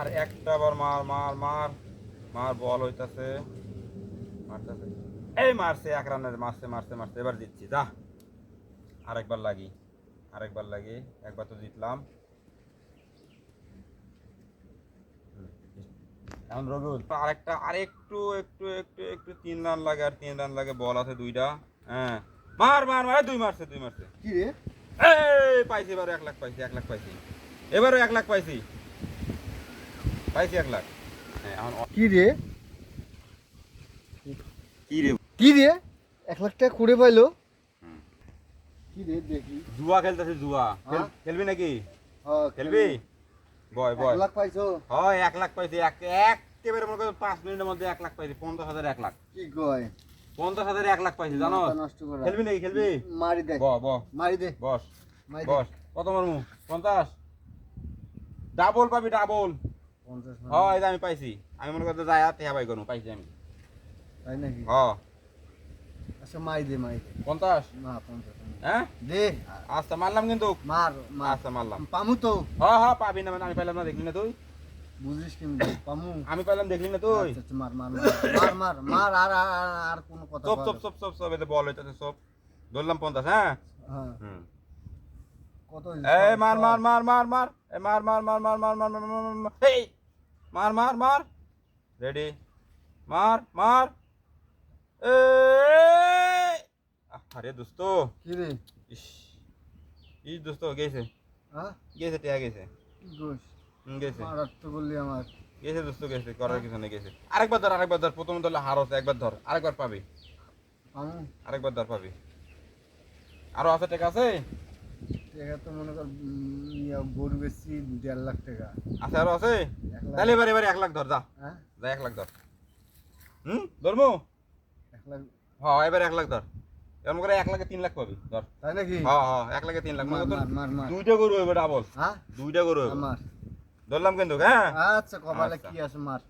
আর একটা বার মার মার মার মার, বল হইতাছে, মারতেছে, এই মারছে, এক রানে মারছে মারছে মারছে, এবার জিতছি, যা আরেকবার লাগি, আরেকবার লাগি, একবার তো জিতলাম। এখন রবিউল আরেকটা, আরেকটু একটু একটু একটু 3 রান লাগে, আর 3 রান লাগে, বল আছে 2টা। হ্যাঁ, মার মার মার, দুই মারছে দুই মারছে। কি রে? এই পাইছি, এবারে 1 লাখ পাইছি, 1 লাখ পাইছি, এবারে 1 লাখ পাইছি, পাইছি 1 লাখ। হ্যাঁ এখন কি রে? কি রে? কি রে? 1 লাখ টাকা কুড়ে পাইলো? কি রে দেখি? জুয়া খেলতেছে, জুয়া হ্যাঁ? খেলবি নাকি? হ্যাঁ, খেলবি? বয় বয়। 1 লাখ পাইছো? হয় 1 লাখ পাইছি, একেবারে মনে করো 5 মিনিটের মধ্যে 1 লাখ পাইছি, 50,000 1 লাখ, কি কয়? 50,000 1 লাখ পাইছি, জানো? মাথা নষ্ট করা। খেলবি নাকি? খেলবি? মারি দে। ব ব মারি দে। বস মারি দে। বস, কত মারমু? 50, ডাবল পাবি, ডাবল। 50 মারি। হয়, এই যে আমি পাইছি, আমি মনে করতে যাই আর টেহা বাই করবো, পাইছি আমি। তাই নাকি? হ্যাঁ আচ্ছা মারি দে, মারি দে। 50। না 50 না। হ্যাঁ দে। আচ্ছা মারলাম কিন্তু, মার মার। আচ্ছা মারলাম। পামু তো। হ্যাঁ হ্যাঁ পাবি না, মানে আমি পাইলাম না, দেখলি না তুই? বুঝিস কেমনে? পামু। আমি পাইলাম, দেখলি না তুই? আচ্ছা, আচ্ছা, মার মার মার মার মার আর কোনো কথা চপ বল। চপ চপ চপ চপ, এতে বল হইতেছে, চপ ধরলাম 50। হ্যাঁ হ্যাঁ। হুম, কত এই মার মার মার মার মার, এই মার মার মার মার মার মার মার মার মার, এই মার মার মার, রেডি, মার মার, এই আরে দোস্ত, কি রে? ইস ইস দোস্ত, গেছে হ্যাঁ? গেছে, টেয়া গেছে, কি গোস? গেছে মারার তো বললি আমার। গেছে দোস্ত, গেছে, করার কিছু নেই, গেছে। আরেকবার ধর, আরেকবার ধর, প্রথম ধরলে হার হচ্ছে, একবার ধর, আরেকবার পাবি, পামু। আরেকবার ধর পাবি। আরো আছে, টাকা আছে? টাকা তো মনে কর গরু বেশি 1.5 লাখ টাকা। আছে, আরো আছে? 1 লাখ। তাহলে এবার এবার 1 লাখ ধর, যা হ্যাঁ? যা, 1 লাখ ধর। ধরবো? 1 লাখ। হ্যাঁ এবার 1 লাখ ধর, এমন করে 1 লাখে 3 লাখ পাবি, ধর। তাই নাকি? হ্যাঁ হ্যাঁ 1 লাখে 3 লাখ, মানে মার তোর মার মার মার। 2টা গরু হইবে, ডাবল হ্যাঁ? 2টা গরু হইবে। আমার। ধরলাম কিন্তু, হ্যাঁ। আচ্ছা কপালে আচ্ছা। কি আছে মার।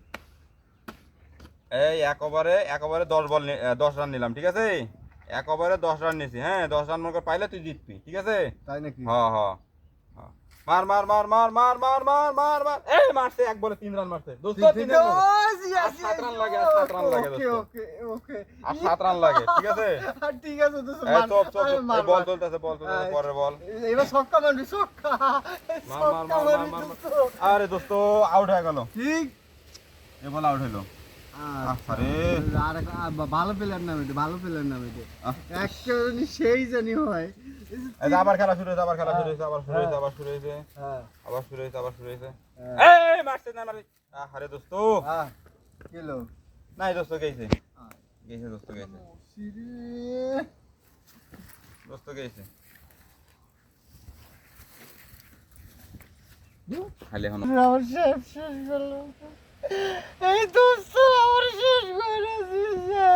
এই এক ওভারে 10 রান নিলাম, ঠিক আছে? এক ওভারে 10 রান নিছি, হ্যাঁ 10 রান মনে কর পাইলে তুই জিতবি, ঠিক আছে? তাই নাকি? হ্যাঁ হ্যাঁ হ্যাঁ। মার মার মার মার মার মার মার মার মার, এই মারছে, এক বলে 3 রান মারছে দোস্ত, 3 রান মারছে। আর 7 রান লাগে, আর 7 রান লাগে ওকে দোস্ত, ওকে ওকে। আর 7 রান লাগে, ঠিক আছে? ঠিক আছে দোস্ত এই মার। চপ চপ চপ, মার, এই বল মার। চলতেছে, বল চলতেছে, পরের বল। এবার ছক্কা মারবি, ছক্কা। মার মার ছক্কা মার মার মারবি মার দোস্ত। আরে দোস্ত, আউট হয়ে গেল, ঠিক। এই বল আউট হইলো। আচ্ছা। আরে আর ভালো প্লেয়ার নাম এটা, ভালো প্লেয়ার নাম এটা। আহ। একটা সেই জানি হয়। এই যে আবার খেলা শুরু হয়েছে, আবার খেলা শুরু হয়েছে, আবার শুরু হয়েছে, আবার শুরু হয়েছে, হ্যাঁ আবার শুরু হয়েছে, আবার শুরু হয়েছে। হ্যাঁ। এই মারছে না, মারছে। আরে দোস্ত, হ্যাঁ কিলো। নাই দোস্ত, গেছে গেছে দোস্ত, গেছে দোস্ত, গেছে খালি এখন। আমার শেষ শেষ করলো এই দোস্ত, আমার শেষ করে দিয়েছে।